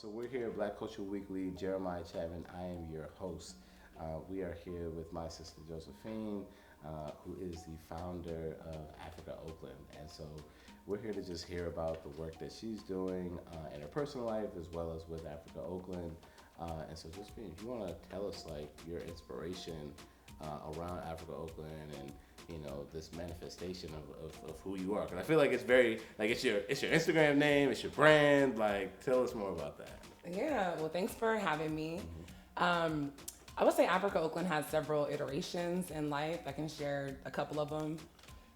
So we're here at Black Culture Weekly. Jeremiah Chapman. I am your host. We are here with my sister Josephine, who is the founder of Africa Oakland, and so we're here to just hear about the work that she's doing in her personal life as well as with Africa Oakland. And so, Josephine, if you want to tell us like your inspiration around Africa Oakland and this manifestation of who you are, because I feel like it's very like it's your Instagram name, it's your brand. Like, tell us more about that. Yeah, well, thanks for having me. I would say Africa Oakland has several iterations in life. I can share a couple of them.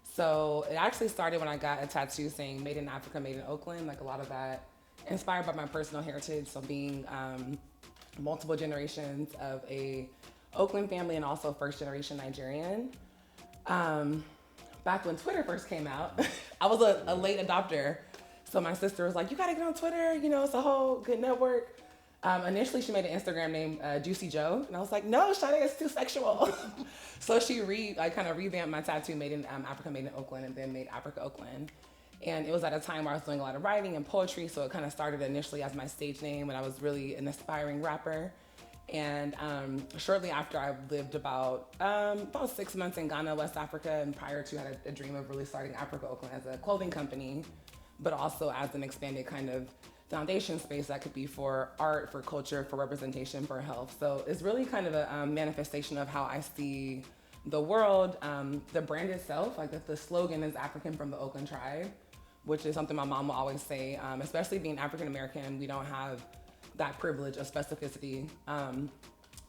So it actually started when I got a tattoo saying "Made in Africa, Made in Oakland." Like a lot of that inspired by my personal heritage. So being multiple generations of a Oakland family and also first generation Nigerian. Back when Twitter first came out, I was a late adopter. So my sister was like, "You gotta get on Twitter, it's a whole good network." Initially, she made an Instagram name, Juicy Joe. And I was like, "No, Shade, it's too sexual." So I kind of revamped my tattoo, Made in Africa, Made in Oakland, and then made Africa Oakland. And it was at a time where I was doing a lot of writing and poetry. So it kind of started initially as my stage name when I was really an aspiring rapper. And shortly after, I lived about 6 months in Ghana, West Africa, and prior to, had a dream of really starting Africa Oakland as a clothing company, but also as an expanded kind of foundation space that could be for art, for culture, for representation, for health. So it's really kind of a manifestation of how I see the world. The brand itself, like the slogan is African from the Oakland tribe, which is something my mom will always say, especially being African American, we don't have that privilege of specificity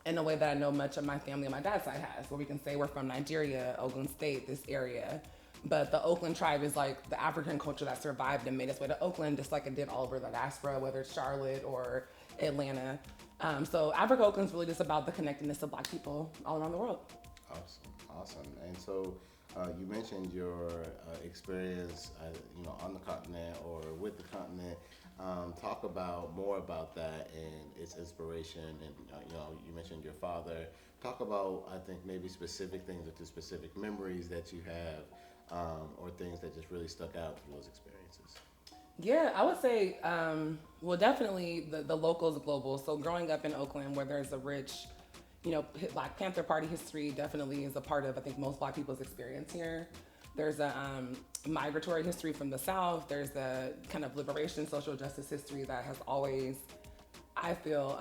in a way that I know much of my family on my dad's side has, where we can say we're from Nigeria, Ogun State, this area. But the Oakland tribe is like the African culture that survived and made its way to Oakland, just like it did all over the diaspora, whether it's Charlotte or Atlanta. So Africa Oakland's really just about the connectedness of Black people all around the world. Awesome. And so you mentioned your experience, on the continent or with the continent. Talk more about that and its inspiration. And you mentioned your father. Talk about, I think, maybe specific things or the specific memories that you have, or things that just really stuck out from those experiences. Yeah, I would say, definitely the local is global. So growing up in Oakland, where there's a rich, Black Panther Party history, definitely is a part of, I think, most Black people's experience here. There's a migratory history from the South. There's a kind of liberation, social justice history that has always, I feel,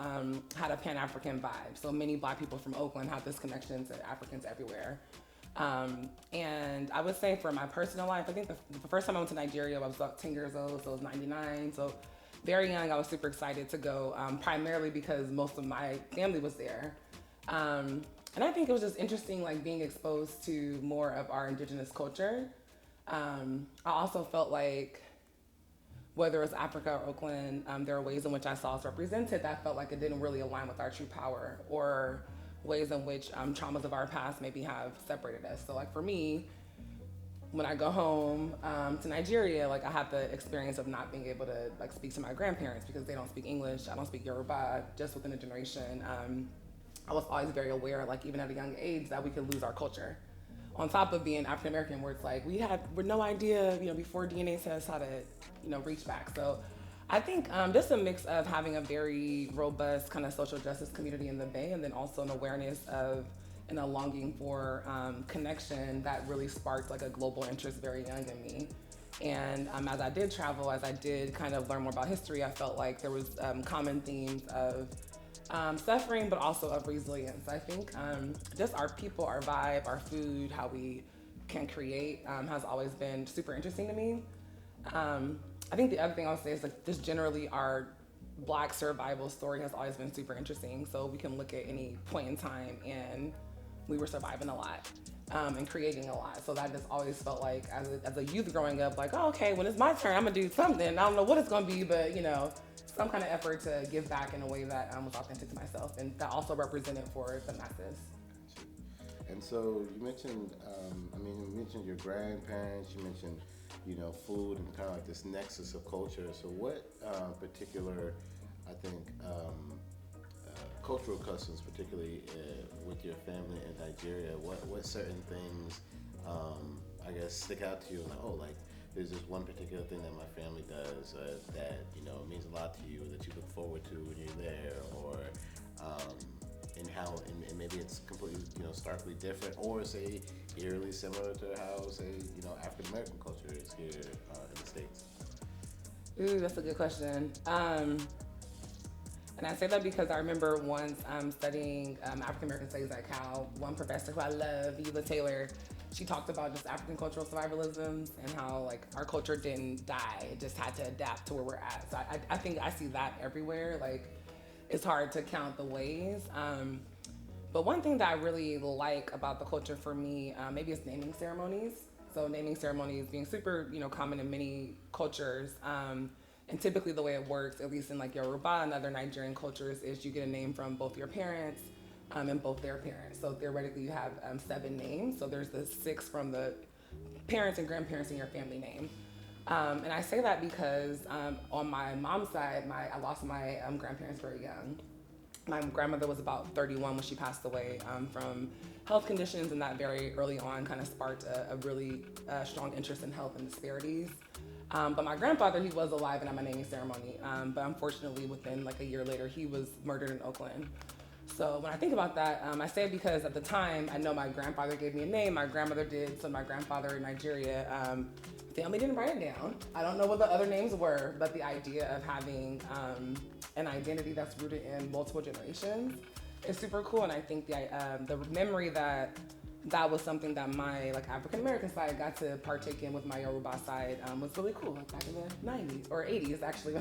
had a Pan-African vibe. So many Black people from Oakland have this connection to Africans everywhere. And I would say for my personal life, I think the first time I went to Nigeria, I was about 10 years old, so it was 99. So very young, I was super excited to go, primarily because most of my family was there. And I think it was just interesting, like being exposed to more of our indigenous culture. I also felt like whether it's Africa or Oakland, there are ways in which I saw us represented that felt like it didn't really align with our true power, or ways in which traumas of our past maybe have separated us. So like for me, when I go home to Nigeria, like I had the experience of not being able to like speak to my grandparents because they don't speak English. I don't speak Yoruba, just within a generation. I was always very aware, like even at a young age, that we could lose our culture. On top of being African American, where it's like we're no idea, before DNA says how to, reach back. So I think just a mix of having a very robust kind of social justice community in the Bay, and then also an awareness of and a longing for connection that really sparked like a global interest very young in me. And as I did travel, as I did kind of learn more about history, I felt like there was common themes of suffering, but also of resilience. I think just our people, our vibe, our food, how we can create has always been super interesting to me. I think the other thing I'll say is like just generally our Black survival story has always been super interesting. So we can look at any point in time and we were surviving a lot and creating a lot. So that just always felt like as a youth growing up, like, oh, okay, when it's my turn, I'm gonna do something. I don't know what it's gonna be, but some kind of effort to give back in a way that was authentic to myself and that also represented for the masses. And so you mentioned, you mentioned your grandparents, you mentioned, food and kind of like this nexus of culture. So what particular, I think, cultural customs, particularly with your family in Nigeria, what certain things, I guess, stick out to you? Like, there's this one particular thing that my family does that means a lot to you, that you look forward to when you're there, or and how and maybe it's completely starkly different, or say eerily similar to how say African American culture is here in the States. Ooh, that's a good question. And I say that because I remember once studying African American studies at Cal, one professor who I love, Eula Taylor, she talked about just African cultural survivalism and how like our culture didn't die, it just had to adapt to where we're at. So I think I see that everywhere. Like it's hard to count the ways. But one thing that I really like about the culture for me, maybe it's naming ceremonies. So naming ceremonies being super, common in many cultures. And typically the way it works, at least in like Yoruba and other Nigerian cultures, is you get a name from both your parents and both their parents. So theoretically you have 7 names. So there's the 6 from the parents and grandparents in your family name. And I say that because on my mom's side, I lost my grandparents very young. My grandmother was about 31 when she passed away from health conditions, and that very early on kind of sparked a really strong interest in health and disparities. But my grandfather, he was alive and at my naming ceremony. But unfortunately, within like a year later, he was murdered in Oakland. So when I think about that, I say it because at the time, I know my grandfather gave me a name, my grandmother did, so my grandfather in Nigeria, family didn't write it down. I don't know what the other names were, but the idea of having an identity that's rooted in multiple generations is super cool. And I think the memory that was something that my like African American side got to partake in with my Yoruba side was really cool. Like back in the 90s or 80s actually,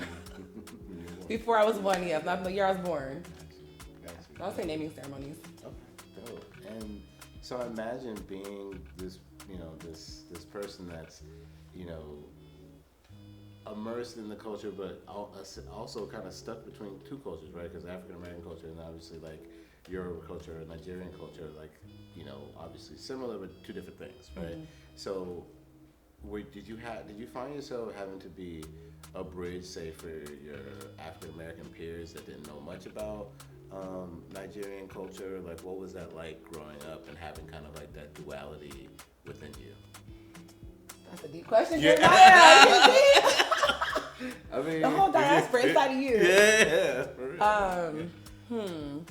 before I was born. Yeah, not the year I was born. I would say naming ceremonies. Okay, dope. And so I imagine being this, this person that's, immersed in the culture, but also kind of stuck between two cultures, right? Because African American culture and obviously like Yoruba culture, Nigerian culture, like, obviously similar but two different things, right? Mm-hmm. So, did you find yourself having to be a bridge, say, for your African American peers that didn't know much about Nigerian culture? Like, what was that like growing up and having kind of like that duality within you? That's a deep question. Yeah. I mean, the whole diaspora inside of you. Yeah. For real.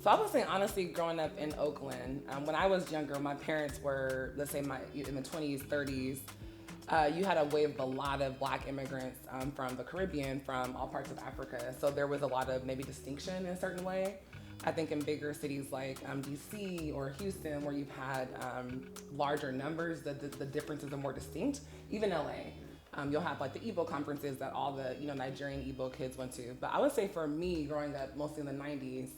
So I would say honestly, growing up in Oakland, when I was younger, my parents were, let's say, in the 20s, 30s. You had a wave of a lot of Black immigrants from the Caribbean, from all parts of Africa. So there was a lot of maybe distinction in a certain way. I think in bigger cities like DC or Houston, where you've had larger numbers, the differences are more distinct. Even LA, you'll have like the Igbo conferences that all the Nigerian Igbo kids went to. But I would say for me, growing up mostly in the 90s,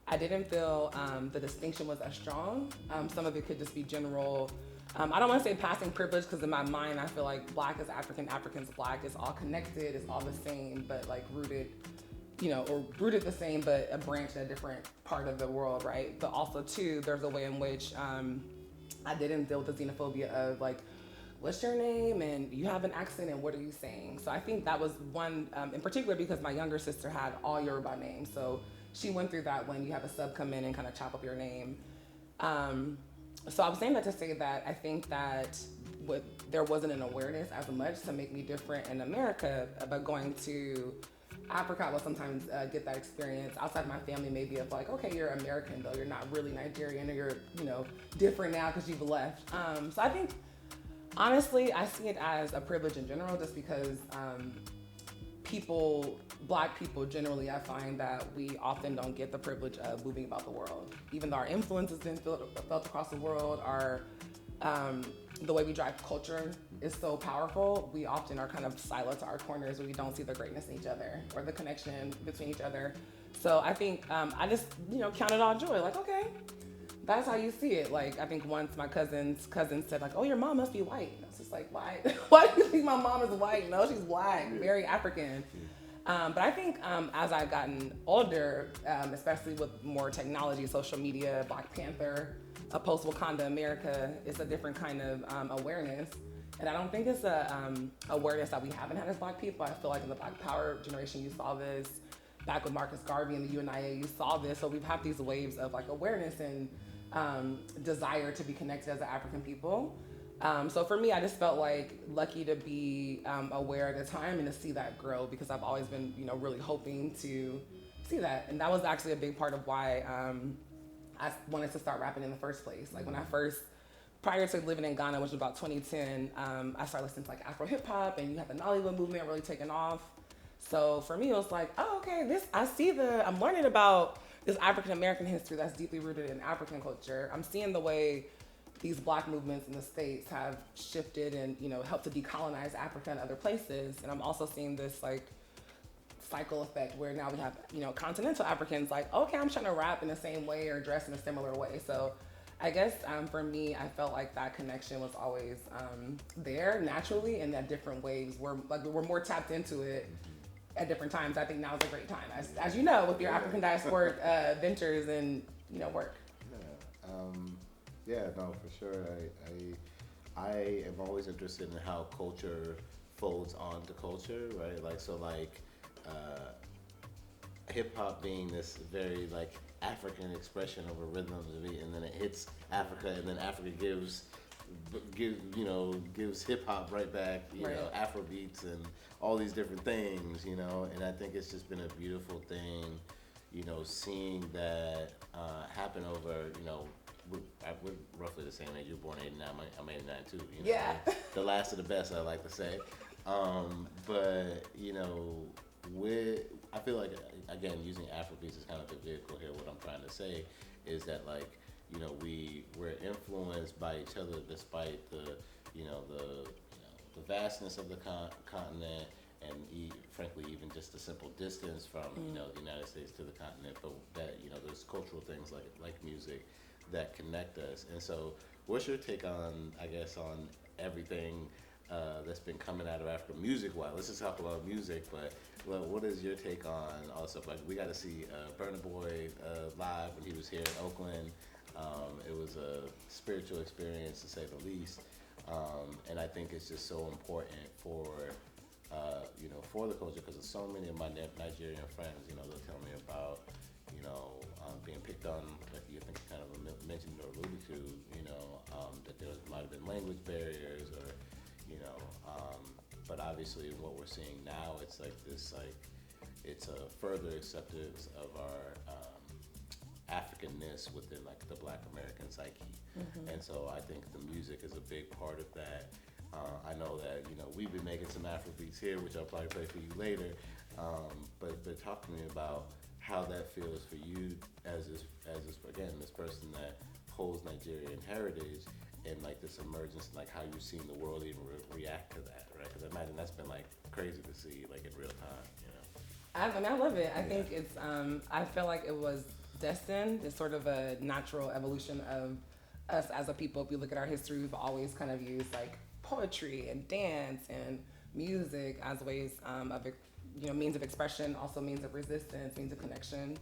I didn't feel the distinction was as strong. Some of it could just be general. I don't want to say passing privilege, because in my mind, I feel like Black is African, African's Black. It's all connected, it's all the same, but like rooted, or rooted the same, but a branch in a different part of the world, right? But also too, there's a way in which I didn't deal with the xenophobia of like, what's your name? And you have an accent, and what are you saying? So I think that was one, in particular, because my younger sister had all Yoruba names. So she went through that when you have a sub come in and kind of chop up your name. So I was saying that to say that I think that there wasn't an awareness as much to make me different in America, but going to Africa, I will sometimes get that experience outside my family, maybe of like, okay, you're American though, you're not really Nigerian, or you're different now because you've left. So I think honestly, I see it as a privilege in general, just because Black people generally, I find that we often don't get the privilege of moving about the world. Even though our influence has been felt across the world, the way we drive culture is so powerful, we often are kind of siloed to our corners where we don't see the greatness in each other or the connection between each other. So I think I just, count it all joy. Like, okay, that's how you see it. Like, I think once my cousin said like, oh, your mom must be white. And I was just like, why? Why do you think my mom is white? No, she's Black, very African. But I think as I've gotten older, especially with more technology, social media, Black Panther, post-Wakanda America, it's a different kind of awareness. And I don't think it's a awareness that we haven't had as Black people. I feel like in the Black Power generation, you saw this. Back with Marcus Garvey and the UNIA, you saw this. So we've had these waves of like awareness and desire to be connected as an African people. So for me, I just felt like lucky to be aware at the time and to see that grow because I've always been, really hoping to see that. And that was actually a big part of why I wanted to start rapping in the first place. Like when I first, prior to living in Ghana, which was about 2010, I started listening to like Afro hip hop and you had the Nollywood movement really taking off. So for me, it was like, oh, okay, I'm learning about this African American history that's deeply rooted in African culture. I'm seeing the way these black movements in the States have shifted and, helped to decolonize Africa and other places. And I'm also seeing this like cycle effect where now we have, continental Africans like, okay, I'm trying to rap in the same way or dress in a similar way. So I guess for me, I felt like that connection was always there naturally and that different ways we're more tapped into it at different times. I think now is a great time, as you know, with your African Diasporic ventures and, work. Yeah, no, for sure. I am always interested in how culture folds onto culture, right? Hip hop being this very like African expression of a rhythm of the beat, and then it hits Africa, and then Africa gives hip hop right back, Afro beats and all these different things, and I think it's just been a beautiful thing, seeing that happen over, we're roughly the same age. You're born 89, I'm 89 too. Yeah. The last of the best, I like to say. But I feel like, again, using Afrobeats is kind of the vehicle here. What I'm trying to say is that we're influenced by each other despite the vastness of the continent and frankly even just the simple distance from the United States to the continent. But that there's cultural things like music that connect us. And so what's your take on everything that's been coming out of Africa music-wise? Let's just talk about music, but what is your take on also, like we got to see Burna Boy live when he was here in Oakland. It was a spiritual experience to say the least. And I think it's just so important for the culture, because so many of my Nigerian friends, they'll tell me about, being picked on, like you think kind of mentioned or alluded to, that there might have been language barriers or, but obviously what we're seeing now, it's like this, it's a further acceptance of our Africanness within like the Black American psyche. Mm-hmm. And so I think the music is a big part of that. I know that, we've been making some Afrobeats here, which I'll probably play for you later. But talk to me about how that feels for you as this person that holds Nigerian heritage, and like this emergence, like how you've seen the world even react to that, right? Because I imagine that's been like crazy to see, like in real time, I love it. I think it's, I feel like it was destined. It's sort of a natural evolution of us as a people. If you look at our history, we've always kind of used like poetry and dance and music as ways of, means of expression, also means of resistance, means of connection.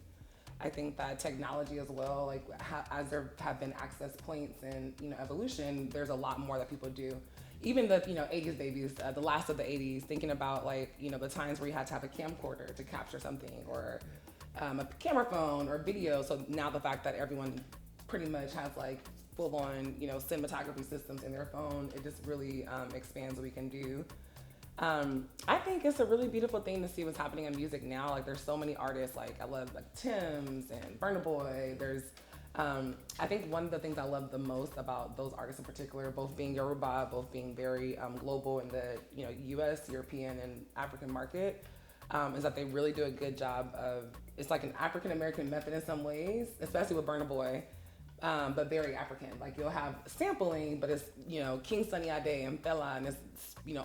I think that technology as well, like as there have been access points and evolution, there's a lot more that people do. Even the 80s babies, the last of the 80s, thinking about like the times where you had to have a camcorder to capture something, or a camera phone or video. So now the fact that everyone pretty much has like full on cinematography systems in their phone, it just really expands what we can do. I think it's a really beautiful thing to see what's happening in music now. Like there's so many artists, like I love like Tim's and Burna Boy. There's I think one of the things I love the most about those artists in particular, both being Yoruba, both being very global in the US, European, and African market, is that they really do a good job of, it's like an African American method in some ways, especially with Burna Boy, but very African. Like you'll have sampling, but it's King Sunny Ade and Fela, and it's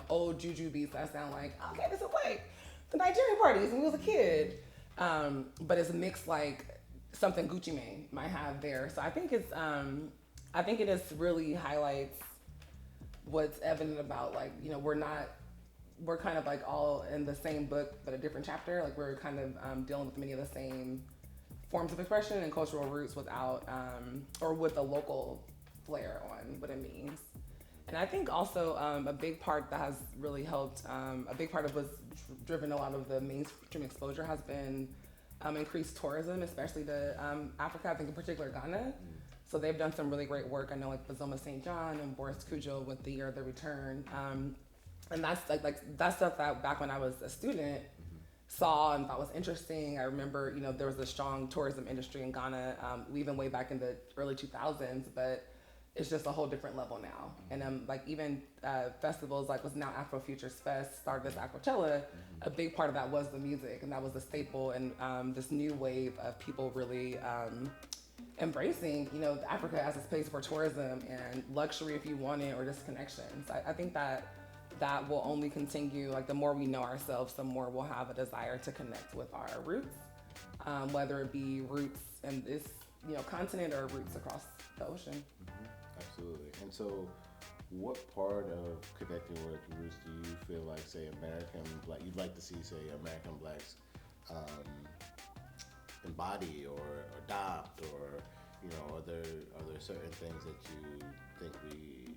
old juju beats that sound like, okay, this is like the Nigerian parties when we was a kid, but it's mixed like something Gucci Mane might have there. So I think it's I think it just really highlights what's evident about like we're kind of like all in the same book but a different chapter. Like we're kind of dealing with many of the same forms of expression and cultural roots without or with a local flair on what it means. And I think also a big part that has really helped, a big part of what's driven a lot of the mainstream exposure has been increased tourism, especially to Africa, I think in particular Ghana. So they've done some really great work. I know like Bazoma St. John and Boris Cujo with the Year of the Return. And that's like that stuff that back when I was a student saw and thought was interesting. I remember, there was a strong tourism industry in Ghana, even way back in the early 2000s, but it's just a whole different level now. And like even festivals like what's now Afro Futures Fest, started as Afrochella, a big part of that was the music, and that was the staple. And this new wave of people really embracing, Africa as a space for tourism and luxury if you want it, or just connections. I think that will only continue. Like the more we know ourselves, the more we'll have a desire to connect with our roots, whether it be roots in this continent or roots across the ocean. Absolutely. And so what part of connecting with roots do you feel like, say, you'd like to see, say, American Blacks embody or adopt, or are there certain things that you think we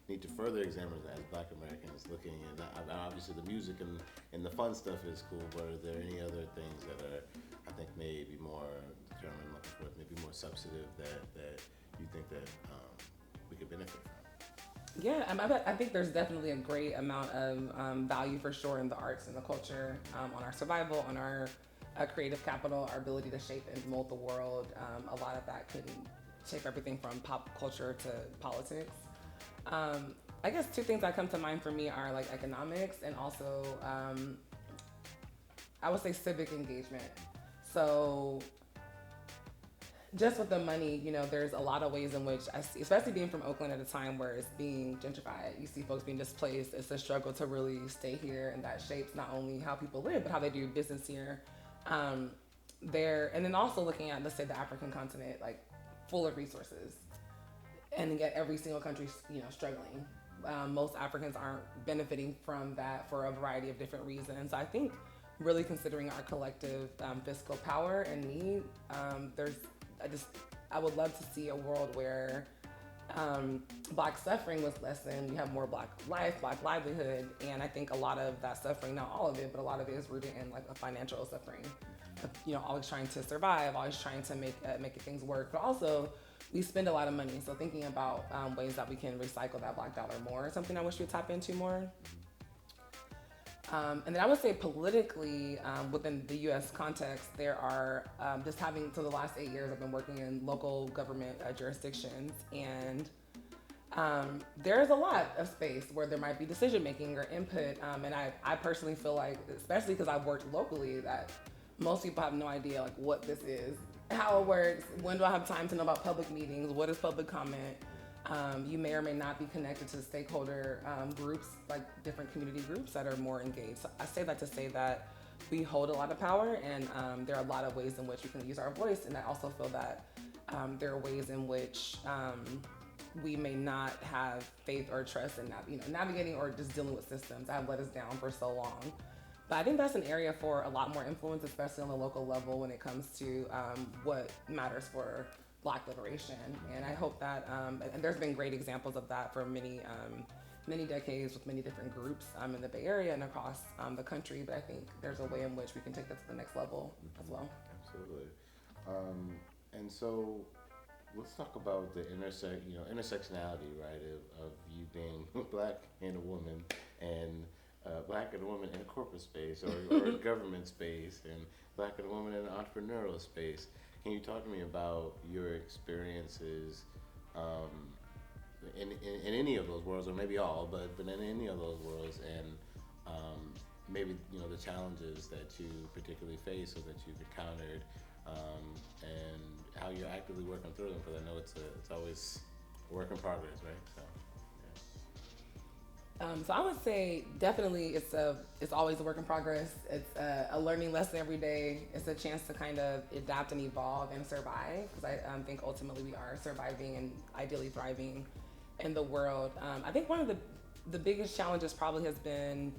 need to further examine as Black Americans looking at? Obviously the music and the fun stuff is cool, but are there any other things that are, I think, maybe more maybe more substantive that you think that we could benefit from? Yeah, I think there's definitely a great amount of value for sure in the arts and the culture, on our survival, on our creative capital, our ability to shape and mold the world. A lot of that could shape everything from pop culture to politics. I guess two things that come to mind for me are like economics and also, I would say civic engagement. So just with the money, there's a lot of ways in which I see, especially being from Oakland at a time where it's being gentrified. You see folks being displaced. It's a struggle to really stay here, and that shapes not only how people live, but how they do business here. And then also looking at, let's say, the African continent, like full of resources, and yet every single country, struggling. Most Africans aren't benefiting from that for a variety of different reasons. I think really considering our collective fiscal power and need, I would love to see a world where Black suffering was lessened. We have more Black life, Black livelihood, and I think a lot of that suffering, not all of it, but a lot of it is rooted in like a financial suffering. Always trying to survive, always trying to make things work, but also we spend a lot of money. So thinking about ways that we can recycle that Black dollar more is something I wish we'd tap into more. And then I would say politically, within the U.S. context, there are so the last 8 years I've been working in local government jurisdictions, and there's a lot of space where there might be decision making or input. And I personally feel like, especially because I've worked locally, that most people have no idea like what this is, how it works, when do I have time to know about public meetings, what is public comment. You may or may not be connected to stakeholder groups, like different community groups that are more engaged. So I say that to say that we hold a lot of power, and there are a lot of ways in which we can use our voice. And I also feel that there are ways in which we may not have faith or trust in navigating or just dealing with systems that have let us down for so long. But I think that's an area for a lot more influence, especially on the local level when it comes to what matters for Black liberation. And I hope that, and there's been great examples of that for many decades with many different groups in the Bay Area and across the country. But I think there's a way in which we can take that to the next level as well. Absolutely. And so let's talk about the intersectionality, right, of you being Black and a woman, and Black and a woman in a corporate space or a government space, and Black and a woman in an entrepreneurial space. Can you talk to me about your experiences in any of those worlds, or maybe all, but in any of those worlds, and maybe the challenges that you particularly face or that you've encountered, and how you're actively working through them? Because I know it's always a work in progress, right? So I would say definitely it's always a work in progress. It's a learning lesson every day. It's a chance to kind of adapt and evolve and survive, because I think ultimately we are surviving and ideally thriving in the world. I think one of the biggest challenges probably has been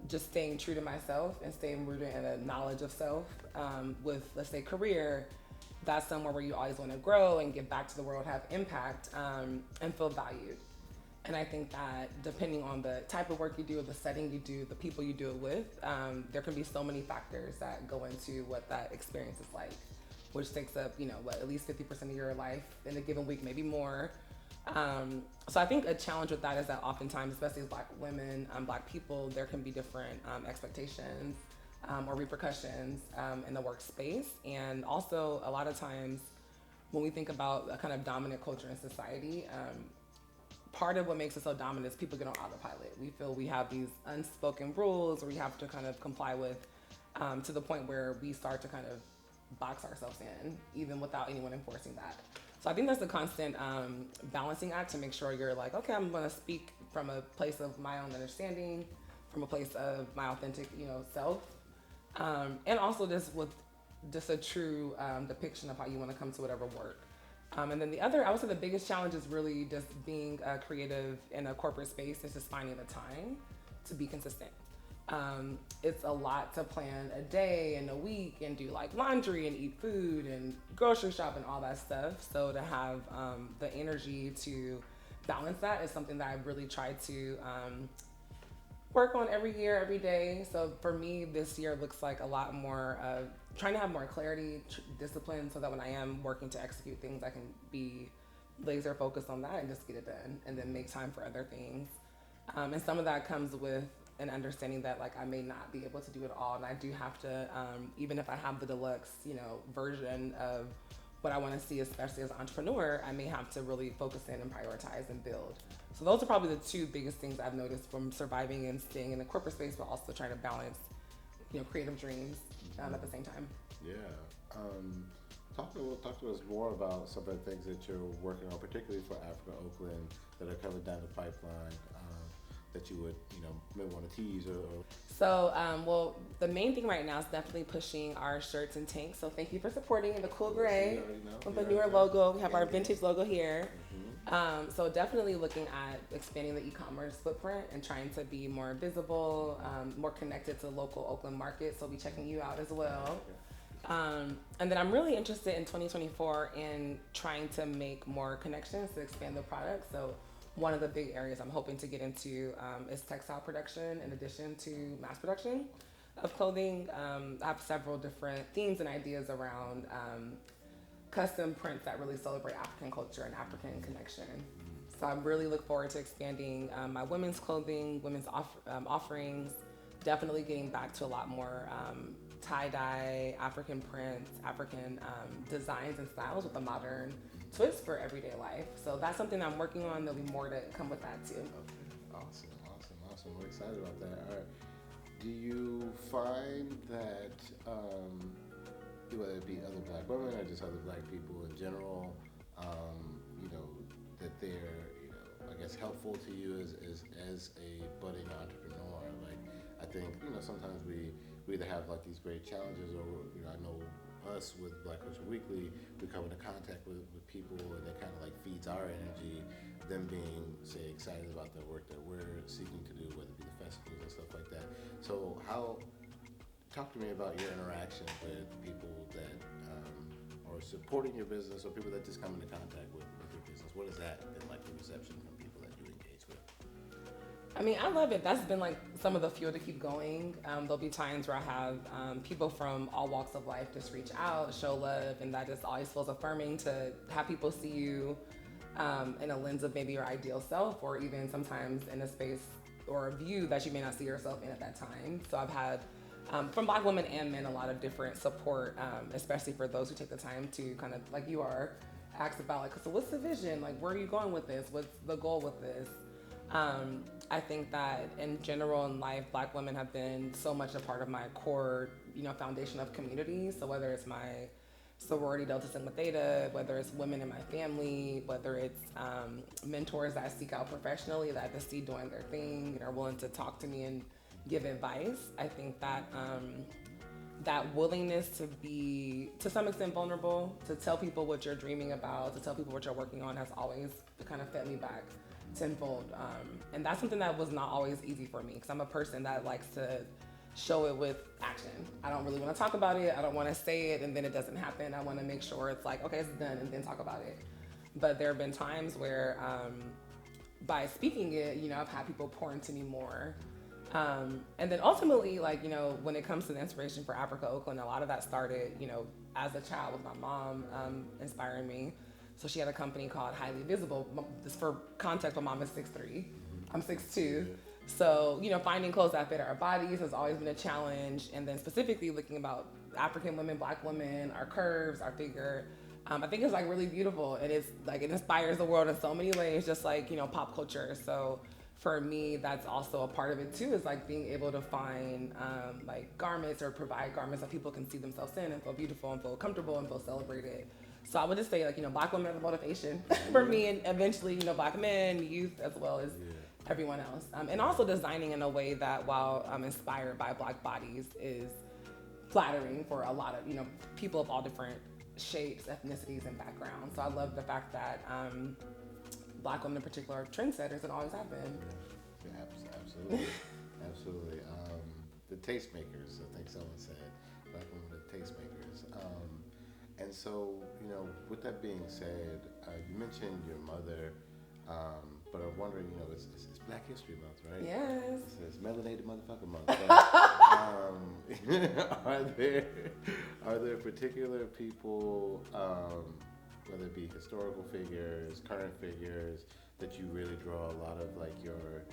just staying true to myself and staying rooted in a knowledge of self. With, let's say, career, that's somewhere where you always want to grow and give back to the world, have impact, and feel valued. And I think that depending on the type of work you do, the setting you do, the people you do it with, there can be so many factors that go into what that experience is like. which takes up, at least 50% of your life in a given week, maybe more. So I think a challenge with that is that oftentimes, especially as Black women, Black people, there can be different expectations or repercussions in the workspace. And also a lot of times when we think about a kind of dominant culture in society, part of what makes us so dominant is people get on autopilot. We feel we have these unspoken rules or we have to kind of comply with to the point where we start to kind of box ourselves in, even without anyone enforcing that. So I think that's a constant balancing act to make sure you're like, okay, I'm gonna speak from a place of my own understanding, from a place of my authentic, self. And also just with just a true depiction of how you wanna come to whatever work. And then I would say the biggest challenge is really just being creative in a corporate space. Is just finding the time to be consistent. It's a lot to plan a day and a week and do like laundry and eat food and grocery shop and all that stuff. So to have the energy to balance that is something that I really try to work on every year, every day. So for me, this year looks like a lot more of trying to have more clarity, discipline, so that when I am working to execute things, I can be laser focused on that and just get it done and then make time for other things. And some of that comes with an understanding that like I may not be able to do it all, and I do have to, even if I have the deluxe, version of what I want to see, especially as an entrepreneur, I may have to really focus in and prioritize and build. So those are probably the two biggest things I've noticed from surviving and staying in the corporate space, but also trying to balance, creative dreams at the same time. Yeah. Talk to us more about some of the things that you're working on, particularly for AfricaOakland, that are coming down the pipeline. That you would, maybe want to tease or. So, well, the main thing right now is definitely pushing our shirts and tanks. So thank you for supporting the cool gray with the newer logo. We have our vintage logo here. Mm-hmm. So definitely looking at expanding the e-commerce footprint and trying to be more visible, more connected to the local Oakland market. So I'll be checking you out as well. Okay. And then I'm really interested in 2024 in trying to make more connections to expand the product. So one of the big areas I'm hoping to get into is textile production in addition to mass production of clothing. I have several different themes and ideas around custom prints that really celebrate African culture and African connection. So I really look forward to expanding my women's clothing, women's offerings, definitely getting back to a lot more tie-dye, African prints, African designs and styles with a modern twist for everyday life. So that's something I'm working on. There'll be more to come with that too. Okay. Awesome. We're excited about that. All right. Do you find that, whether it be other Black women or just other Black people in general, that they're, I guess helpful to you as a budding entrepreneur? Like, I think, sometimes we either have like these great challenges or, I know us with Black Culture Weekly, we come into contact with people and that kind of like feeds our energy, them being, say, excited about the work that we're seeking to do, whether it be the festivals and stuff like that. So talk to me about your interaction with people that are supporting your business or people that just come into contact with your business. What is that been like, the reception from people that you engage with? I mean, I love it. That's been like some of the fuel to keep going. There'll be times where I have people from all walks of life just reach out, show love, and that just always feels affirming to have people see you in a lens of maybe your ideal self, or even sometimes in a space or a view that you may not see yourself in at that time. So I've had from Black women and men a lot of different support, especially for those who take the time to kind of, like you are, ask about like, so what's the vision? Like, where are you going with this? What's the goal with this? I think that in general in life, Black women have been so much a part of my core, foundation of community. So whether it's my sorority Delta Sigma Theta, whether it's women in my family, whether it's mentors that I seek out professionally that I just see doing their thing and are willing to talk to me and give advice, I think that that willingness to be, to some extent, vulnerable, to tell people what you're dreaming about, to tell people what you're working on has always kind of fed me back tenfold. And that's something that was not always easy for me because I'm a person that likes to show it with action. I don't really want to talk about it. I don't want to say it and then it doesn't happen. I want to make sure it's like, okay, it's done, and then talk about it. But there have been times where by speaking it, I've had people pour into me more. And then ultimately, like, when it comes to the inspiration for Africa Oakland, a lot of that started, as a child with my mom inspiring me. So she had a company called Highly Visible. Just for context, my mom is 6'3". I'm 6'2". So, finding clothes that fit our bodies has always been a challenge. And then specifically looking about African women, Black women, our curves, our figure, I think it's like really beautiful. And it's like, it inspires the world in so many ways, just like, pop culture. So for me, that's also a part of it too, is like being able to find like garments or provide garments that people can see themselves in and feel beautiful and feel comfortable and feel celebrated. So I would just say, like, Black women are the motivation for me, and eventually, Black men, youth, as well as everyone else. And also designing in a way that, while inspired by Black bodies, is flattering for a lot of, people of all different shapes, ethnicities, and backgrounds. So I love the fact that Black women in particular are trendsetters and always have been. Yeah, absolutely. Absolutely. The tastemakers, I think someone said. Black women are the tastemakers. And so, with that being said, you mentioned your mother, but I'm wondering, it's Black History Month, right? Yes. It's Melanated Motherfucker Month. But, are there particular people, whether it be historical figures, current figures, that you really draw a lot of like your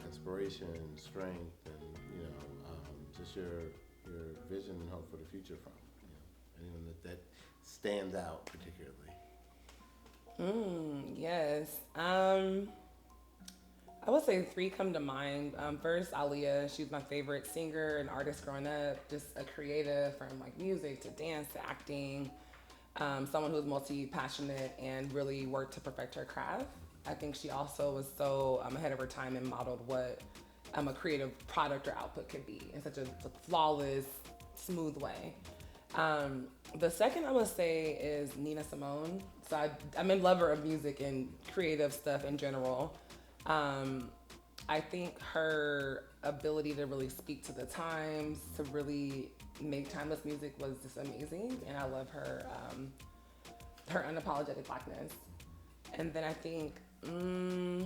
inspiration, strength, and just your vision and hope for the future from? Anyone that stands out particularly? Yes. I would say 3 come to mind. First, Aaliyah. She's my favorite singer and artist growing up. Just a creative, from like music to dance to acting. Someone who's multi-passionate and really worked to perfect her craft. I think she also was so ahead of her time and modeled what a creative product or output could be in such a flawless, smooth way. The second I would say is Nina Simone. So I'm a lover of music and creative stuff in general. I think her ability to really speak to the times, to really make timeless music was just amazing. And I love her, her unapologetic Blackness. And then I think, the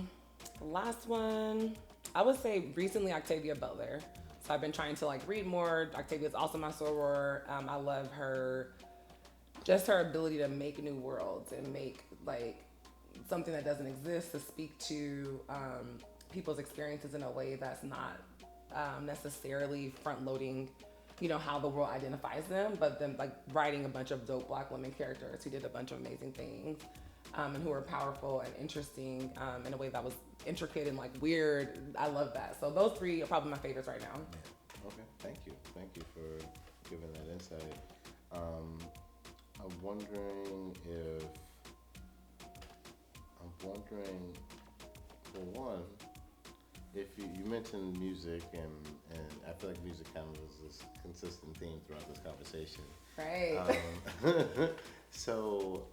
last one, I would say recently Octavia Butler. So I've been trying to like read more. Octavia's also my soror. I love her, just her ability to make new worlds and make like something that doesn't exist, to speak to people's experiences in a way that's not necessarily front loading, how the world identifies them, but then like writing a bunch of dope Black women characters who did a bunch of amazing things, and who were powerful and interesting in a way that was intricate and like weird. I love that. So those 3 are probably my favorites right now. Yeah. Okay, thank you for giving that insight. I'm wondering, for one, if you mentioned music, and I feel like music kind of is this consistent theme throughout this conversation. Right. So,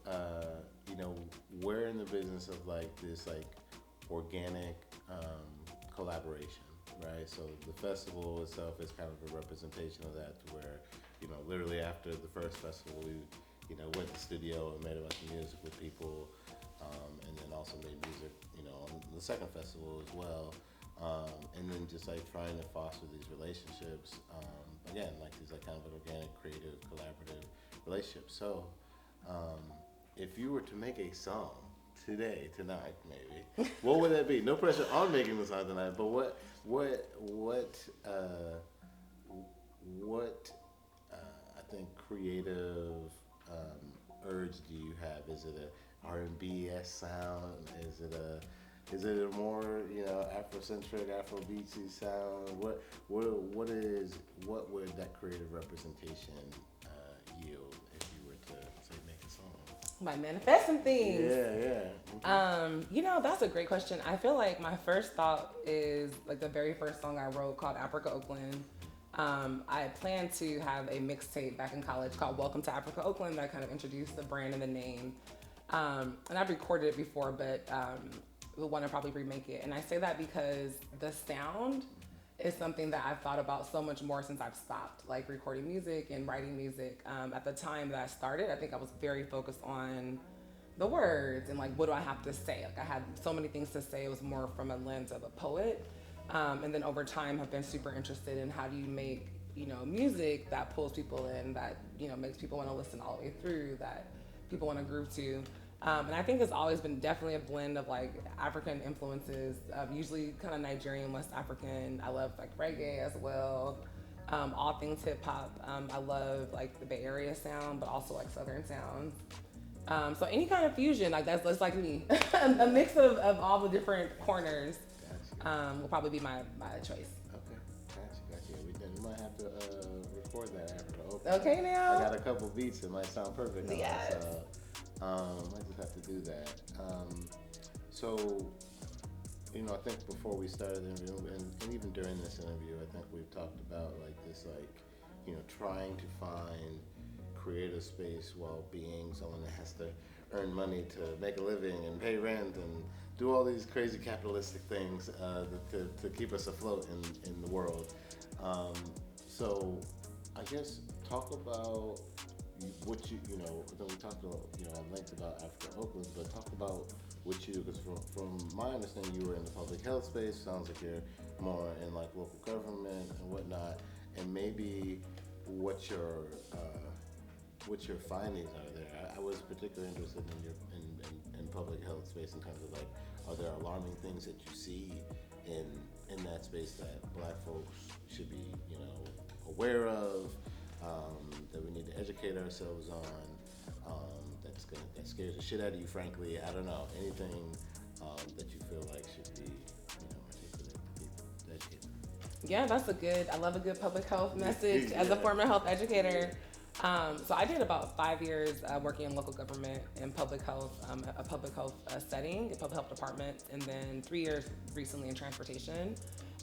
we're in the business of like this like organic collaboration, right? So the festival itself is kind of a representation of that, to where, literally after the first festival, we, went to the studio and made a bunch of music with people, and then also made music, on the second festival as well. And then just like trying to foster these relationships, again, like these like kind of an organic, creative, collaborative relationships. So, if you were to make a song tonight, maybe, what would that be? No pressure on making the song tonight, but what I think creative urge do you have? Is it a R&B sound? Is it a more Afrocentric, Afrobeatsy sound? What would that creative representation yield if you were to say make a song? By manifesting things. Yeah. Mm-hmm. That's a great question. I feel like my first thought is like the very first song I wrote, called Africa Oakland. I planned to have a mixtape back in college called Welcome to Africa Oakland that kind of introduced the brand and the name. And I've recorded it before, but we'll want to probably remake it. And I say that because the sound is something that I've thought about so much more since I've stopped like recording music and writing music. At the time that I started, I think I was very focused on the words and like, what do I have to say? Like I had so many things to say. It was more from a lens of a poet. And then over time have been super interested in how do you make, music that pulls people in, that, makes people want to listen all the way through, that people want to groove to. And I think it's always been definitely a blend of like African influences, usually kind of Nigerian, West African. I love like reggae as well, all things hip hop. I love like the Bay Area sound, but also like Southern sounds. So any kind of fusion, like that's like me, a mix of all the different corners will probably be my choice. Okay, gotcha. We might have to record that after the open. Okay, now. I got a couple beats that might sound perfect. Yes. Might just have to do that. So, I think before we started the interview, and even during this interview, I think we've talked about like this, trying to find creative space while being someone that has to earn money to make a living and pay rent and do all these crazy capitalistic things to keep us afloat in the world. So I guess talk about what then we talked about, at length about AfricaOakland, but talk about what you do, because from my understanding, you were in the public health space. Sounds like you're more in like local government and whatnot, and maybe what your findings are there. I was particularly interested in your in public health space in terms of like, are there alarming things that you see in that space that Black folks should be aware of, that we need to educate ourselves on, that scares the shit out of you, frankly. I don't know, anything that you feel like should be articulated to people, educated. Yeah, I love a good public health message as a former health educator. So I did about 5 years working in local government in public health, a public health setting, a public health department, and then 3 years recently in transportation.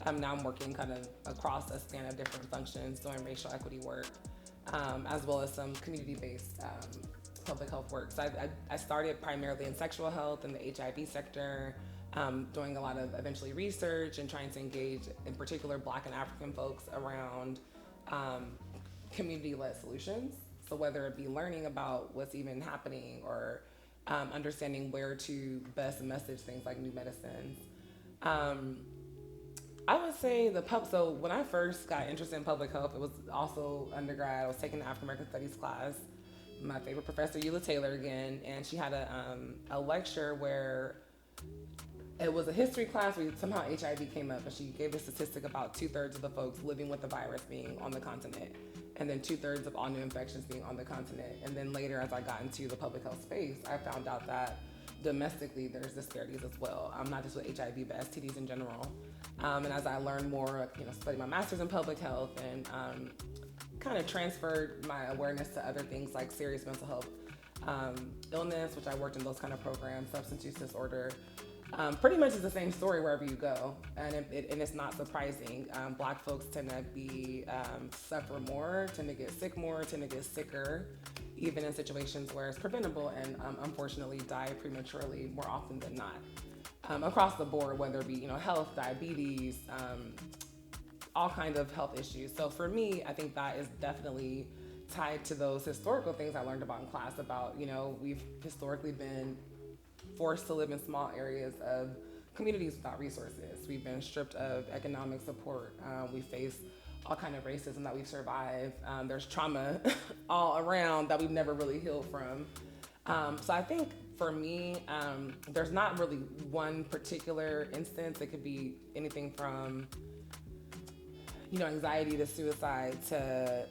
Now I'm working kind of across a span of different functions, doing racial equity work, as well as some community-based public health work. So I started primarily in sexual health and the HIV sector, doing a lot of eventually research and trying to engage, in particular, Black and African folks around community-led solutions. So whether it be learning about what's even happening or understanding where to best message things like new medicines. I would say so when I first got interested in public health, it was also undergrad. I was taking the African American Studies class. My favorite professor, Eula Taylor again, and she had a lecture where it was a history class where somehow HIV came up, and she gave a statistic about 2/3 of the folks living with the virus being on the continent, and then 2/3 of all new infections being on the continent. And then later, as I got into the public health space, I found out that domestically there's disparities as well, not just with HIV, but STDs in general. And as I learned more, studied my master's in public health and kind of transferred my awareness to other things like serious mental health illness, which I worked in those kind of programs, substance use disorder. Pretty much it's the same story wherever you go, and it's not surprising. Black folks tend to be suffer more, tend to get sick more, tend to get sicker, even in situations where it's preventable, and unfortunately die prematurely more often than not. Across the board, whether it be health, diabetes, all kinds of health issues. So for me, I think that is definitely tied to those historical things I learned about in class about, we've historically been forced to live in small areas of communities without resources. We've been stripped of economic support. We face all kind of racism that we've survived. There's trauma all around that we've never really healed from. So I think for me, there's not really one particular instance. It could be anything from anxiety to suicide to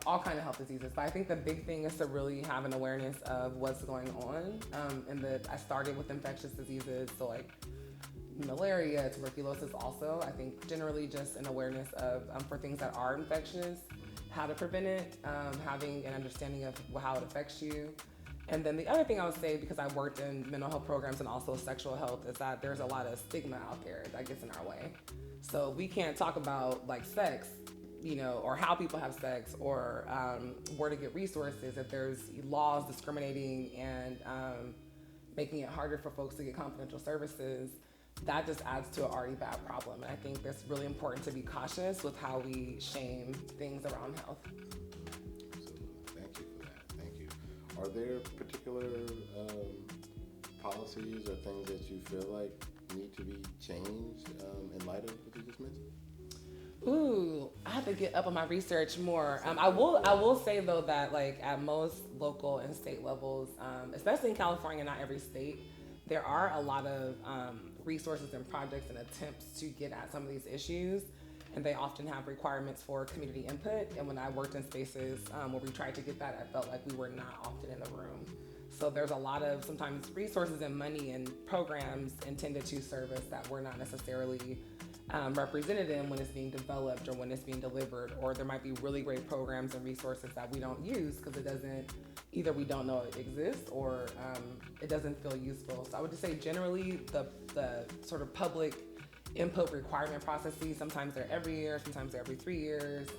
all kind of health diseases. But I think the big thing is to really have an awareness of what's going on. And I started with infectious diseases, so like malaria, tuberculosis also. I think generally just an awareness of, for things that are infectious, how to prevent it, having an understanding of how it affects you. And then the other thing I would say, because I worked in mental health programs and also sexual health, is that there's a lot of stigma out there that gets in our way. So we can't talk about like sex, or how people have sex, or where to get resources if there's laws discriminating and making it harder for folks to get confidential services. That just adds to an already bad problem. And I think it's really important to be cautious with how we shame things around health. Absolutely. Thank you for that. Thank you. Are there particular policies or things that you feel like need to be changed have to get up on my research more. I will say though that like at most local and state levels, especially in California, not every state, there are a lot of resources and projects and attempts to get at some of these issues, and they often have requirements for community input. And when I worked in spaces where we tried to get that, I felt like we were not often in the room. So there's a lot of sometimes resources and money and programs intended to service that we're not necessarily represented in when it's being developed or when it's being delivered, or there might be really great programs and resources that we don't use because it doesn't, either we don't know it exists or it doesn't feel useful. So I would just say generally the sort of public input requirement processes, sometimes they're every year, sometimes they're every 3 years.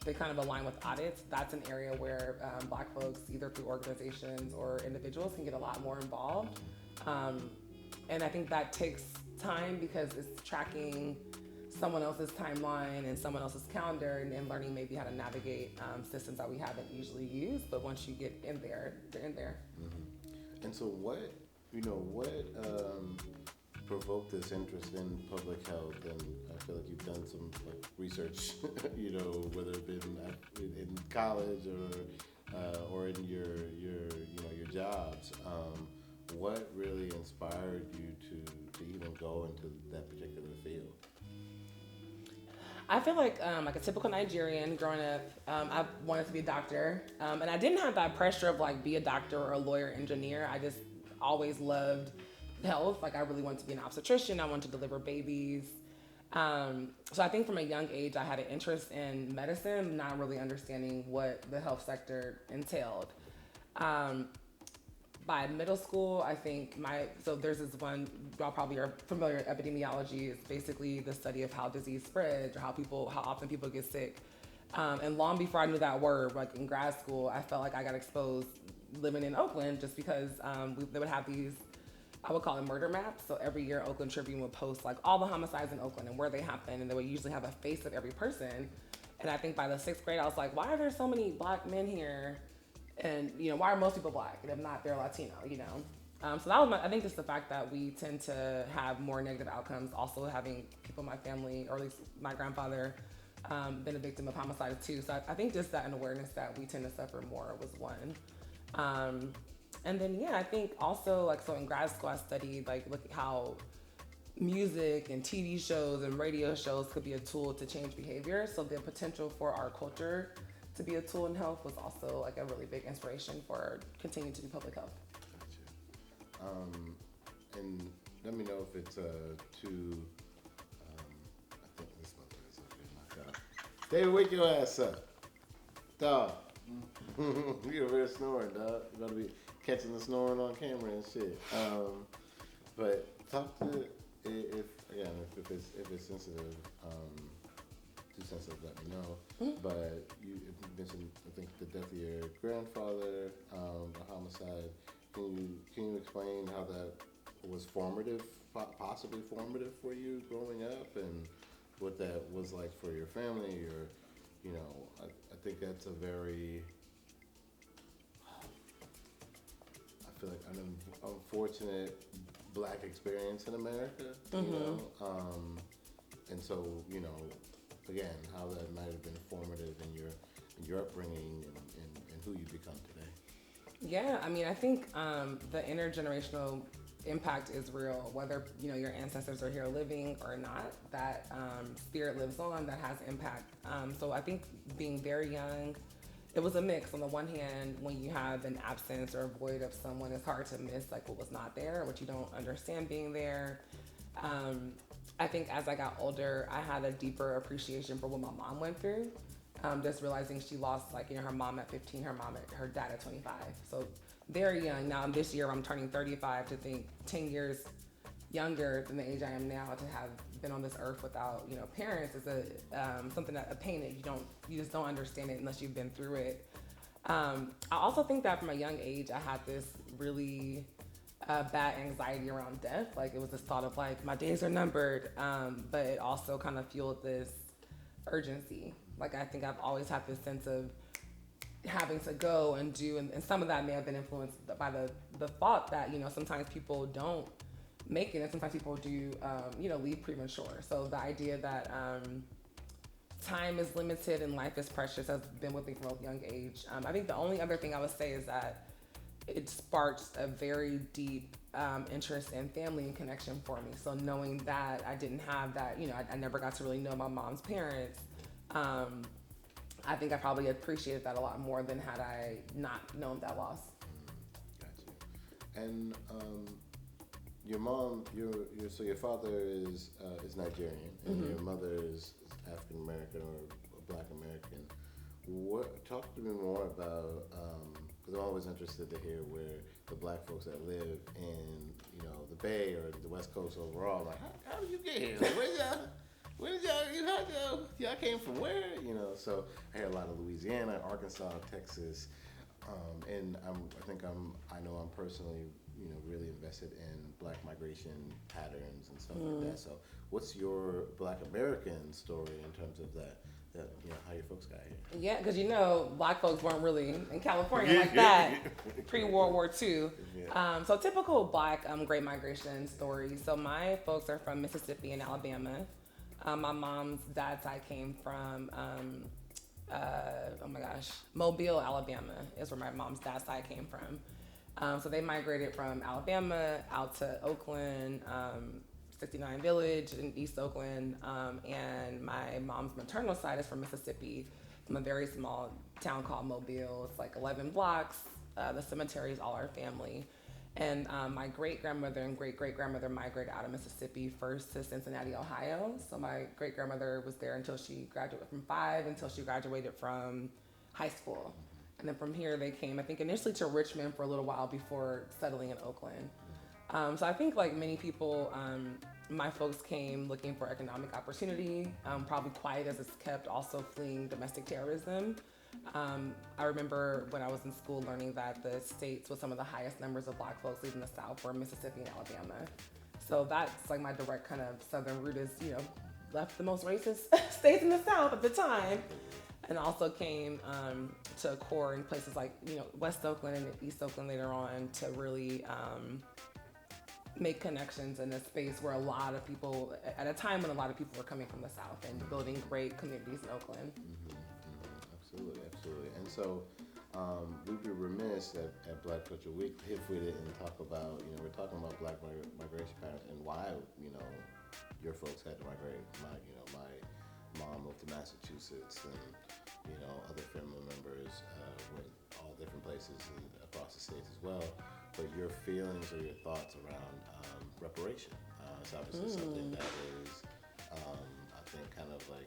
They kind of align with audits. That's an area where Black folks, either through organizations or individuals, can get a lot more involved. And I think that takes time because it's tracking someone else's timeline and someone else's calendar and learning maybe how to navigate systems that we haven't usually used. But once you get in there, they're in there. Mm-hmm. And so what provoked this interest in public health? And I feel like you've done some like research, whether it been in college or in your jobs. What really inspired you to even go into that particular field? I feel like a typical Nigerian growing up, I wanted to be a doctor, and I didn't have that pressure of like be a doctor or a lawyer, engineer. I just always loved health. Like I really wanted to be an obstetrician. I wanted to deliver babies. So I think from a young age, I had an interest in medicine, not really understanding what the health sector entailed. By middle school, I think there's this one, y'all probably are familiar with epidemiology. It's basically the study of how disease spreads or how often people get sick. And long before I knew that word, like in grad school, I felt like I got exposed living in Oakland just because they would have these, I would call them murder maps. So every year Oakland Tribune would post like all the homicides in Oakland and where they happen, and they would usually have a face of every person. And I think by the 6th grade, I was like, why are there so many Black men here? And, why are most people Black? And if not, they're Latino, So that was I think just the fact that we tend to have more negative outcomes. Also having people in my family, or at least my grandfather, been a victim of homicide too. So I think just that an awareness that we tend to suffer more was one. And then, I think also so in grad school, I studied look at how music and TV shows and radio shows could be a tool to change behavior. So the potential for our culture to be a tool in health was also a really big inspiration for continuing to do public health. Gotcha. And let me know if it's too. I think this mother is okay. My God, David, wake your ass up, dog. You over there snoring, dog. You gotta be catching the snoring on camera and shit. But talk to if it's sensitive. Too sensitive, let me know. Mm-hmm. But you mentioned, I think, the death of your grandfather, a homicide. Can you explain how that was formative, possibly formative for you growing up, and what that was like for your family? Or, I think that's a very, I feel like an unfortunate Black experience in America. Mm-hmm. And so, again, how that might have been formative in your upbringing and who you become today. Yeah, I think the intergenerational impact is real. Whether your ancestors are here living or not, that spirit lives on. That has impact. So I think being very young, it was a mix. On the one hand, when you have an absence or a void of someone, it's hard to miss what was not there, what you don't understand being there. I think as I got older, I had a deeper appreciation for what my mom went through. Just realizing she lost her mom at 15, her dad at 25. So very young. Now this year I'm turning 35. To think 10 years younger than the age I am now, to have been on this earth without parents is a pain that you just don't understand it unless you've been through it. I also think that from a young age I had this really bad anxiety around death. It was this thought of my days are numbered, but it also kind of fueled this urgency. I think I've always had this sense of having to go and do, and some of that may have been influenced by the thought that sometimes people don't make it, and sometimes people do leave premature. So the idea that time is limited and life is precious has been with me from a young age. I think the only other thing I would say is that it sparks a very deep interest in family and connection for me. So knowing that I didn't have that, I never got to really know my mom's parents. I think I probably appreciated that a lot more than had I not known that loss. Got you. And your mom, so your father is Nigerian, and your mother is African American or Black American. Talk to me more about, because I'm always interested to hear where the Black folks that live in, the Bay or the West Coast overall, like, how did you get here? Like, where did y'all came from where? So I hear a lot of Louisiana, Arkansas, Texas, and I know I'm personally, really invested in Black migration patterns and stuff like that. So what's your Black American story in terms of that, how your folks got here? Yeah, because Black folks weren't really in California like that pre-World War II. Yeah. So typical Black Great Migration story. So my folks are from Mississippi and Alabama. My mom's dad's side came from, Mobile, Alabama is where my mom's dad's side came from. So they migrated from Alabama out to Oakland, 69 Village in East Oakland, and my mom's maternal side is from Mississippi, from a very small town called Mobile. It's like 11 blocks. The cemetery is all our family. And my great-grandmother and great-great-grandmother migrated out of Mississippi first to Cincinnati, Ohio. So my great-grandmother was there until she graduated from 5, until she graduated from high school. And then from here they came, I think, initially to Richmond for a little while before settling in Oakland. So I think like many people, my folks came looking for economic opportunity, probably quiet as it's kept, also fleeing domestic terrorism. I remember when I was in school learning that the states with some of the highest numbers of Black folks leaving the South were Mississippi and Alabama. So that's like my direct kind of Southern root is, left the most racist states in the South at the time. And also came to core in places like, West Oakland and East Oakland later on to really make connections in a space where a lot of people, at a time when a lot of people were coming from the South and building great communities in Oakland. Absolutely. And so we'd be remiss at Black Culture Week if we didn't talk about, we're talking about Black migration patterns and why, your folks had to migrate. My mom moved to Massachusetts and, other family members went all different places and across the states as well. But your feelings or your thoughts around reparation. It's obviously something that is, I think, kind of like,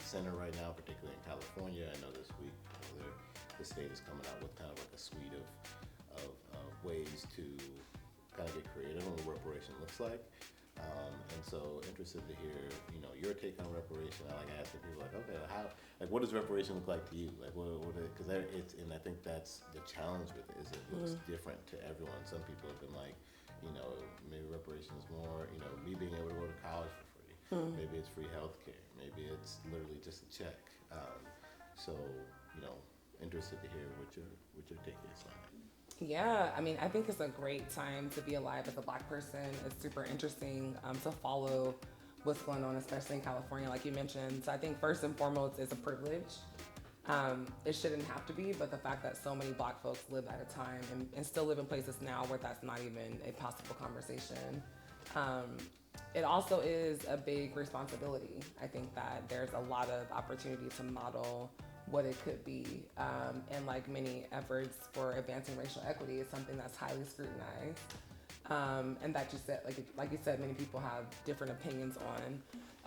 center right now, particularly in California. I know this week the state is coming out with kind of like a suite of ways to kind of get creative on what reparation looks like. And so interested to hear, your take on reparation. I like asking people like, okay, what does reparation look like to you? Like, because and I think that's the challenge with it, is it looks different to everyone. Some people have been like, maybe reparation is more, me being able to go to college for free. Maybe it's free healthcare. Maybe it's literally just a check. So, interested to hear what your take is on it. Yeah, I think it's a great time to be alive as a Black person. It's super interesting to follow what's going on, especially in California, like you mentioned. So I think first and foremost, it's a privilege. It shouldn't have to be, but the fact that so many Black folks live at a time and still live in places now where that's not even a possible conversation. It also is a big responsibility. I think that there's a lot of opportunity to model what it could be. And like many efforts for advancing racial equity, is something that's highly scrutinized. And that you said, like you said, many people have different opinions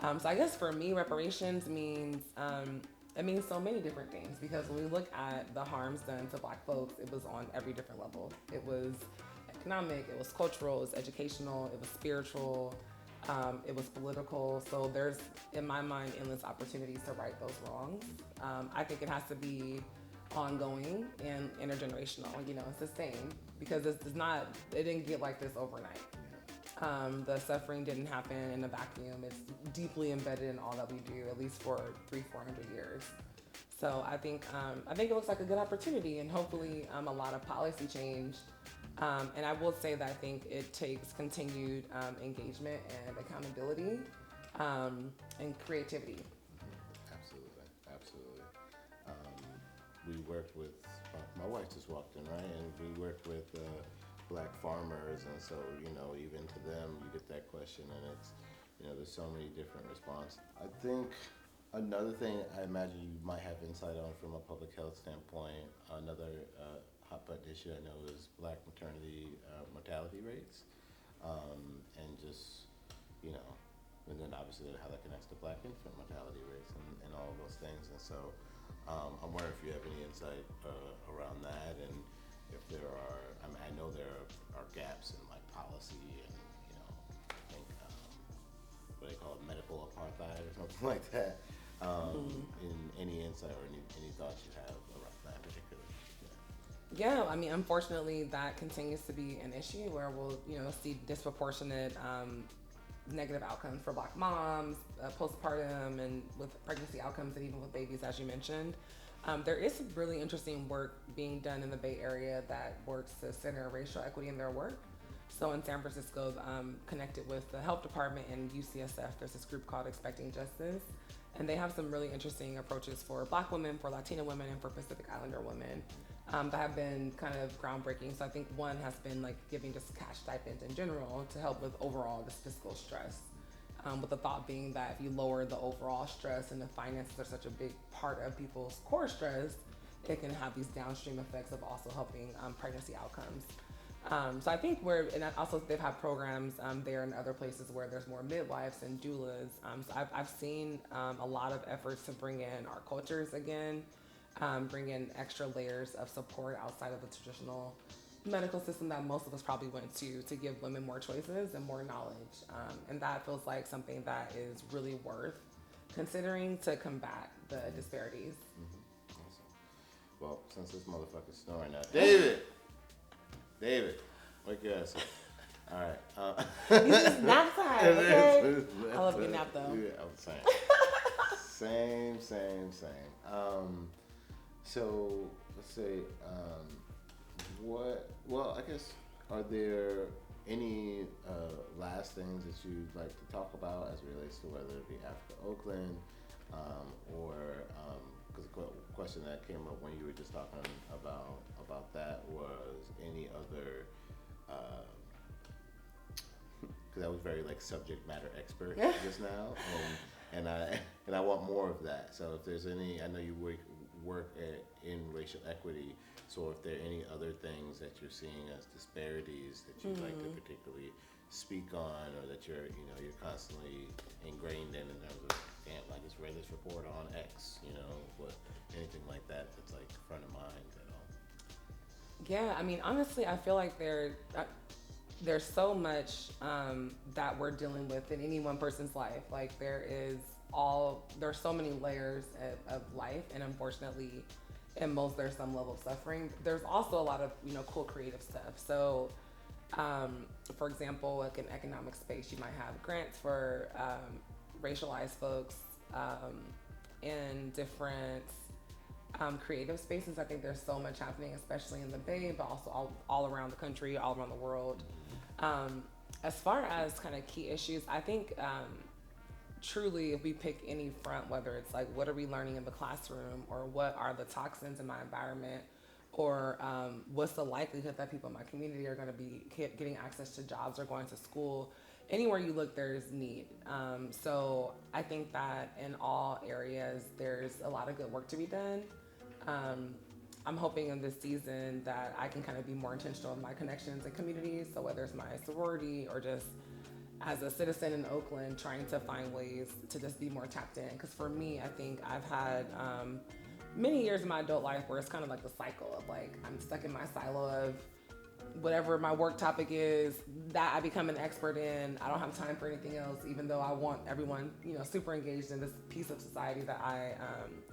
on. So I guess for me, reparations means, it means so many different things, because when we look at the harms done to Black folks, it was on every different level. It was economic, it was cultural, it was educational, it was spiritual, it was political. So there's, in my mind, endless opportunities to right those wrongs. I think it has to be ongoing and intergenerational, sustained, because it didn't get like this overnight. The suffering didn't happen in a vacuum. It's deeply embedded in all that we do, at least for 300-400 years. So I think it looks like a good opportunity, and hopefully a lot of policy change. And I will say that I think it takes continued engagement and accountability and creativity. we work with, my wife just walked in, right? And we work with black farmers, and so, even to them, you get that question, and it's, there's so many different responses. I think another thing I imagine you might have insight on from a public health standpoint, another hot button issue I know is black maternity mortality rates, and just, and then obviously how that connects to black infant mortality rates and all of those things. And so I'm wondering if you have any insight around that, and if there are, I know there are gaps in like policy and, I think, what they call it, medical apartheid or something like that. In any insight or any thoughts you have around that particular? Yeah, I mean, unfortunately, that continues to be an issue where we'll, see disproportionate negative outcomes for black moms, postpartum, and with pregnancy outcomes, and even with babies, as you mentioned. There is some really interesting work being done in the Bay Area that works to center racial equity in their work. So in San Francisco, connected with the health department and UCSF, there's this group called Expecting Justice. And they have some really interesting approaches for black women, for Latina women, and for Pacific Islander women that have been kind of groundbreaking. So I think one has been like giving just cash stipends in general to help with overall this fiscal stress. With the thought being that if you lower the overall stress and the finances are such a big part of people's core stress, it can have these downstream effects of also helping pregnancy outcomes. So I think and also they've had programs there and other places where there's more midwives and doulas. So I've seen a lot of efforts to bring in our cultures again, bring in extra layers of support outside of the traditional medical system that most of us probably went to give women more choices and more knowledge. And that feels like something that is really worth considering to combat the disparities. Mm-hmm. Awesome. Well, since this motherfucker's snoring now, David, wake your ass up. All right. This is nap time, okay? I love getting nap though. Yeah, I'm saying. Same. So let's say, I guess, are there any last things that you'd like to talk about as it relates to whether it be AfricaOakland, or because the question that came up when you were just talking about that was any other, because I was very like subject matter expert just now, and I want more of that. So if there's any, I know you work in racial equity. So if there are any other things that you're seeing as disparities that you'd like to particularly speak on, or that you're constantly ingrained in terms of, damn, I just read this report on X, anything like that that's like front of mind at all? Yeah, I mean, honestly, I feel like there's so much that we're dealing with in any one person's life. Like there's so many layers of life, and unfortunately, in most there's some level of suffering. There's also a lot of cool creative stuff. So, for example, like in economic space, you might have grants for racialized folks in different creative spaces. I think there's so much happening, especially in the Bay, but also all around the country, all around the world. As far as kind of key issues, I think truly, if we pick any front, whether it's like what are we learning in the classroom, or what are the toxins in my environment, or what's the likelihood that people in my community are going to be getting access to jobs or going to school, anywhere you look, there's need. So I think that in all areas, there's a lot of good work to be done. I'm hoping in this season that I can kind of be more intentional with my connections and communities. So whether it's my sorority or just as a citizen in Oakland, trying to find ways to just be more tapped in. Because for me, I think I've had many years in my adult life where it's kind of like the cycle of like, I'm stuck in my silo of whatever my work topic is that I become an expert in. I don't have time for anything else, even though I want everyone, super engaged in this piece of society that I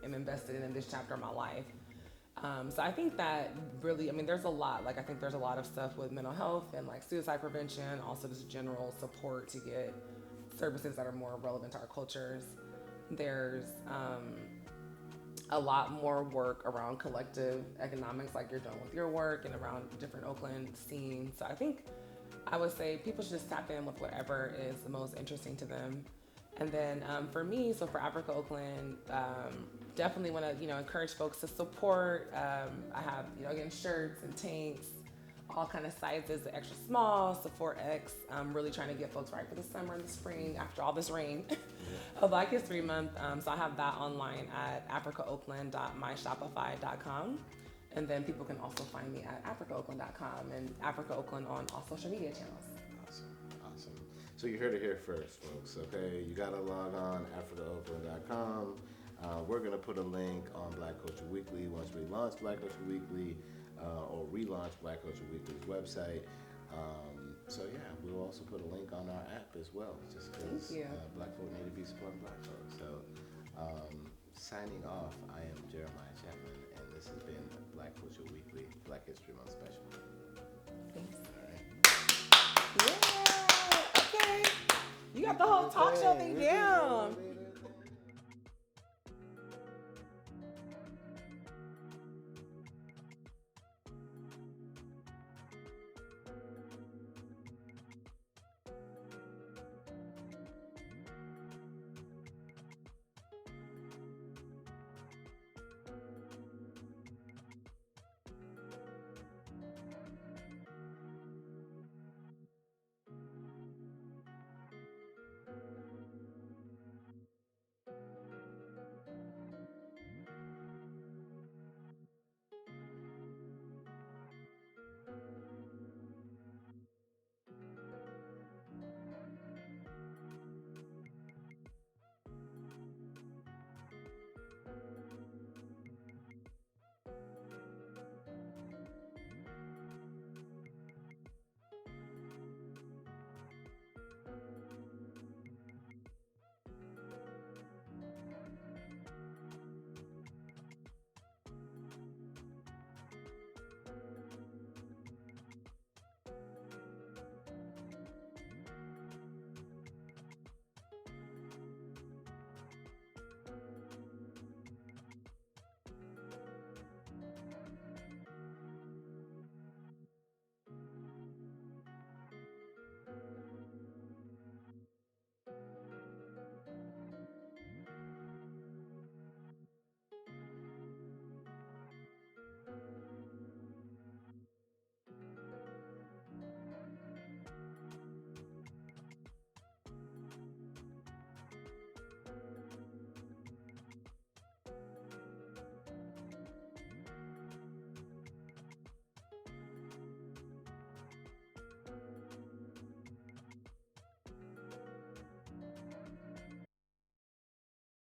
am invested in this chapter of my life. So I think that really, there's a lot. Like, I think there's a lot of stuff with mental health and like suicide prevention, also just general support to get services that are more relevant to our cultures. There's a lot more work around collective economics, like you're doing with your work, and around different Oakland scenes. So I think I would say people should just tap in with whatever is the most interesting to them. And then for me, so for Africa Oakland, definitely want to encourage folks to support. I have again shirts and tanks, all kind of sizes, the extra small, to 4X. I'm really trying to get folks right for the summer and the spring after all this rain of Black History Month. So I have that online at africaoakland.myshopify.com. And then people can also find me at africaoakland.com and Africa Oakland on all social media channels. Awesome. So you heard it here first, folks, okay? You gotta log on, africaoakland.com. We're gonna put a link on Black Culture Weekly once we launch Black Culture Weekly, or relaunch Black Culture Weekly's website. So yeah, we'll also put a link on our app as well, just because Black folk need to be supporting Black folks. So signing off, I am Jeremiah Chapman, and this has been Black Culture Weekly, Black History Month special. Thanks. All right. Yeah. Okay. You got the whole talk show thing down.